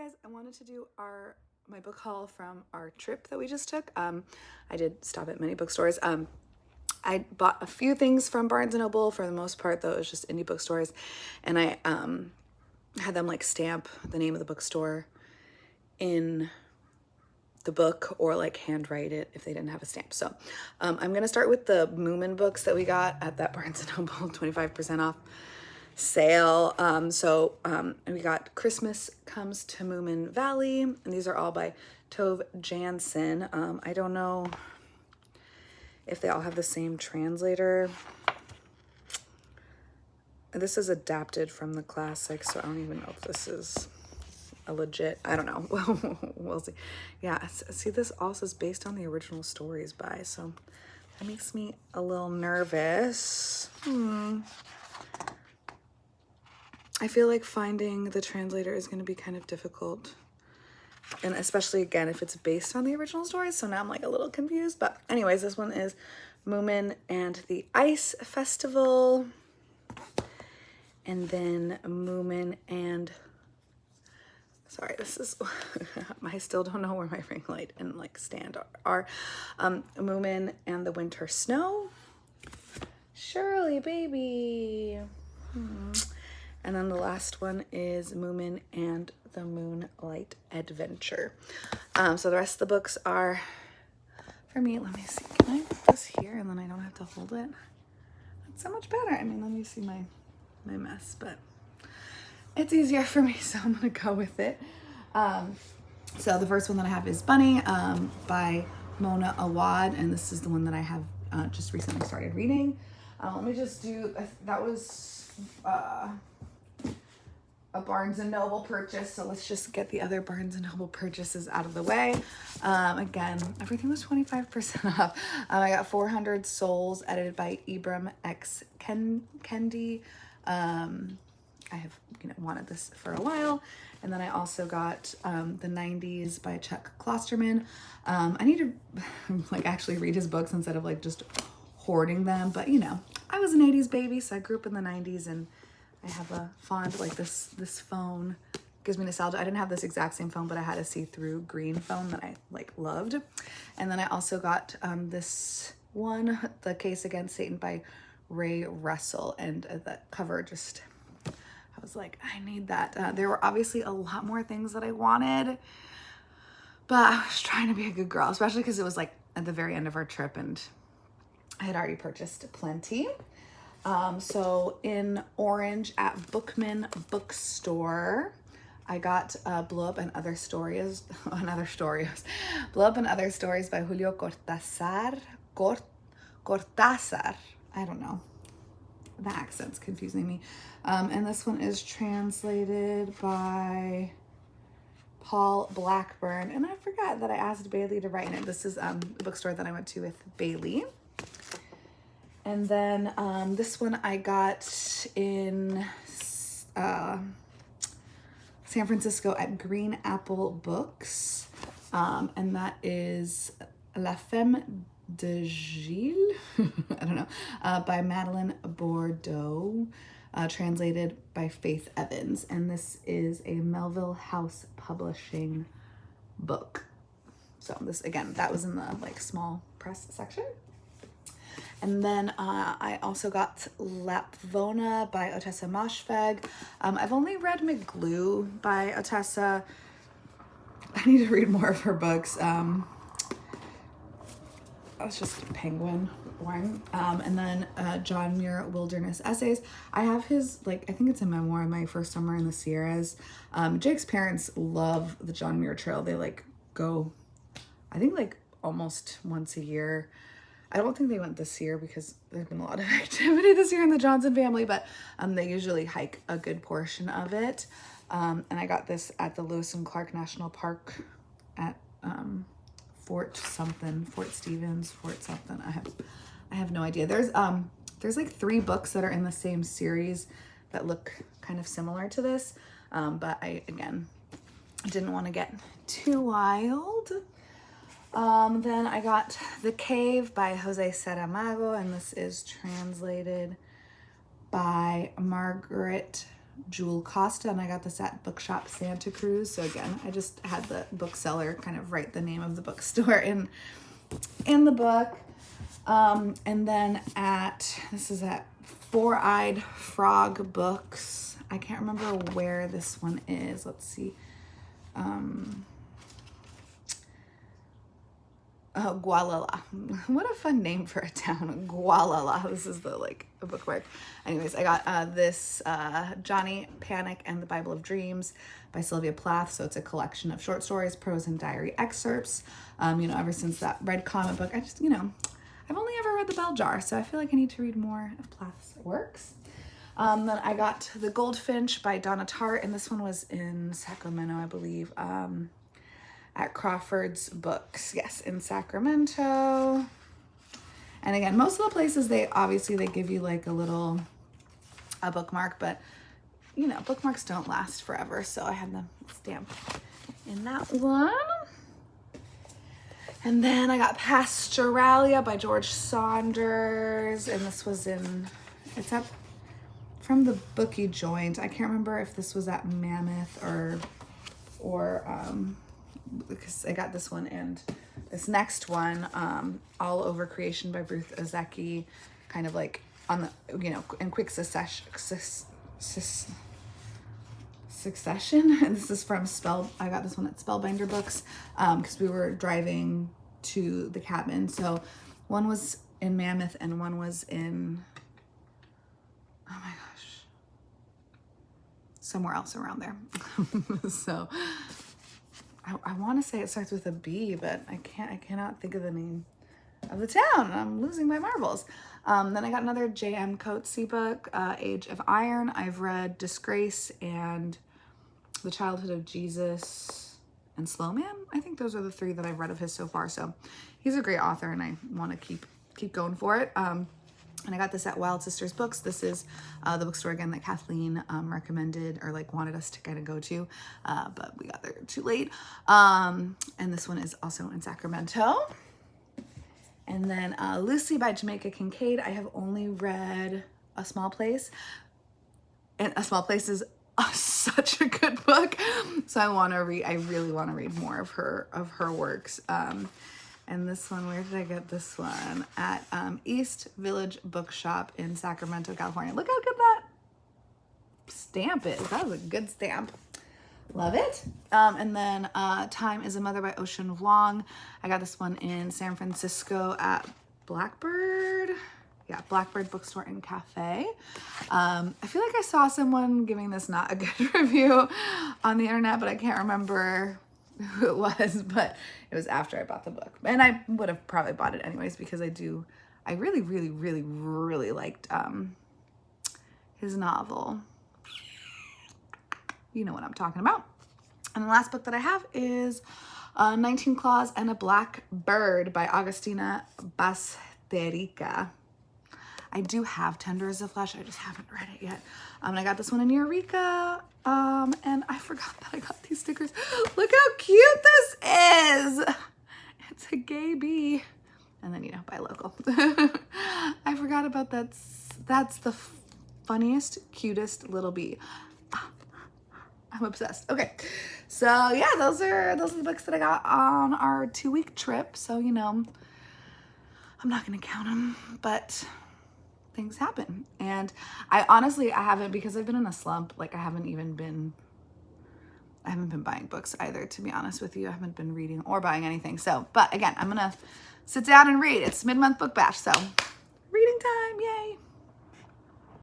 guys, I wanted to do my book haul from our trip that we just took. I did stop at many bookstores. I bought a few things from Barnes & Noble. For the most part, though, it was just indie bookstores. And I had them like stamp the name of the bookstore in the book or like handwrite it if they didn't have a stamp. So I'm going to start with the Moomin books that we got at that Barnes & Noble 25% off sale. We got Christmas Comes to Moomin Valley, and these are all by Tove Jansson. I don't know if they all have the same translator. This is adapted from the classic, so I don't even know if this is a legit, I don't know. We'll see. Yeah, see, this also is based on the original stories by, so that makes me a little nervous. I feel like finding the translator is going to be kind of difficult. And especially, again, if it's based on the original stories. So now I'm like a little confused. But anyways, this one is Moomin and the Ice Festival. And then Moomin and... Sorry, this is... I still don't know where my ring light and like stand are. Moomin and the Winter Snow. Shirley, baby. And then the last one is Moomin and the Moonlight Adventure. So the rest of the books are for me. Let me see. Can I put this here and then I don't have to hold it? That's so much better. I mean, let me see my mess, but it's easier for me, so I'm gonna go with it. So the first one that I have is Bunny by Mona Awad, and this is the one that I have just recently started reading. Let me just do, that was a Barnes & Noble purchase, so let's just get the other Barnes & Noble purchases out of the way. Again, everything was 25% off. I got 400 Souls, edited by Ibram X. Kendi. I have wanted this for a while. And then I also got the 90s by Chuck Klosterman. I need to like actually read his books instead of like just hoarding them, but I was an 80s baby, so I grew up in the 90s, and I have a fond, like this phone gives me nostalgia. I didn't have this exact same phone, but I had a see-through green phone that I like loved. And then I also got this one, The Case Against Satan by Ray Russell, and the cover just, I was like, I need that. There were obviously a lot more things that I wanted, but I was trying to be a good girl, especially because it was like at the very end of our trip and I had already purchased plenty. So in Orange at Bookman Bookstore, I got Blow Up and Other Stories, Blow Up and Other Stories by Julio Cortázar. Cortázar. I don't know. The accent's confusing me. And this one is translated by Paul Blackburn. And I forgot that I asked Bailey to write in it. This is the bookstore that I went to with Bailey. And then this one I got in San Francisco at Green Apple Books. And that is La Femme de Gilles, I don't know, by Madeline Bordeaux, translated by Faith Evans. And this is a Melville House Publishing book. So this, again, that was in the like small press section. And then I also got Lapvona by Otessa Moshfegh. I've only read McGlue by Otessa. I need to read more of her books. That was just Penguin one. And then John Muir Wilderness Essays. I have his, like, I think it's a memoir, My First Summer in the Sierras. Jake's parents love the John Muir Trail. They like go, I think like almost once a year. I don't think they went this year because there's been a lot of activity this year in the Johnson family, but they usually hike a good portion of it. And I got this at the Lewis and Clark National Park at Fort Stevens, Fort something. I have no idea. There's like 3 books that are in the same series that look kind of similar to this. But I didn't want to get too wild. Then I got The Cave by Jose Saramago, and this is translated by Margaret Jewel Costa, and I got this at Bookshop Santa Cruz. So again, I just had the bookseller kind of write the name of the bookstore in the book. And then this is at Four-Eyed Frog Books. I can't remember where this one is. Let's see. Gualala. What a fun name for a town. Gualala. This is the a bookmark. Anyways, I got this Johnny Panic and the Bible of Dreams by Sylvia Plath. So it's a collection of short stories, prose, and diary excerpts. Ever since that red comic book, I just, I've only ever read The Bell Jar, so I feel like I need to read more of Plath's works. Then I got The Goldfinch by Donna Tartt, and this one was in Sacramento, I believe, at Crawford's Books. Yes, in Sacramento. And again, most of the places, they give you like a bookmark, but bookmarks don't last forever, so I had them stamped in that one. And then I got Pastoralia by George Saunders, and this was it's up from the book he joined. I can't remember if this was at Mammoth or because I got this one and this next one, All Over Creation by Ruth Ozeki, kind of like on the, in quick succession. And this is from I got this one at Spellbinder Books because we were driving to the cabin. So one was in Mammoth and one was in, oh my gosh, somewhere else around there. So I want to say it starts with a B, but I cannot think of the name of the town. I'm losing my marbles. Then I got another J.M. Coetzee book, Age of Iron. I've read Disgrace and The Childhood of Jesus and Slow Man. I think those are the three that I've read of his so far. So he's a great author, and I want to keep going for it. And I got this at Wild Sisters Books. This is the bookstore again that Kathleen recommended or wanted us to kind of go to, but we got there too late. And this one is also in Sacramento. And then Lucy by Jamaica Kincaid. I have only read A Small Place, and A Small Place is such a good book. So I really want to read more of her works. And this one, where did I get this one? At East Village Bookshop in Sacramento, California. Look how good that stamp is. That was a good stamp. Love it. And then Time is a Mother by Ocean Vuong. I got this one in San Francisco at Blackbird. Yeah, Blackbird Bookstore and Cafe. I feel like I saw someone giving this not a good review on the internet, but I can't remember who it was, but it was after I bought the book. And I would have probably bought it anyways because I really, really, really, really liked his novel. You know what I'm talking about. And the last book that I have is 19 Claws and a Black Bird by Agustina Basterica. I do have Tender as a Flesh. I just haven't read it yet. And I got this one in Eureka. And I forgot that I got these stickers. Look how cute this is. It's a gay bee. And then, buy local. I forgot about that. That's the funniest, cutest little bee. I'm obsessed. Okay. So yeah, those are the books that I got on our 2-week trip. So, I'm not going to count them, but things happen. And I haven't, because I've been in a slump. I haven't been buying books either, to be honest with you. I haven't been reading or buying anything. So, but again, I'm going to sit down and read. It's mid-month book bash. So reading time. Yay.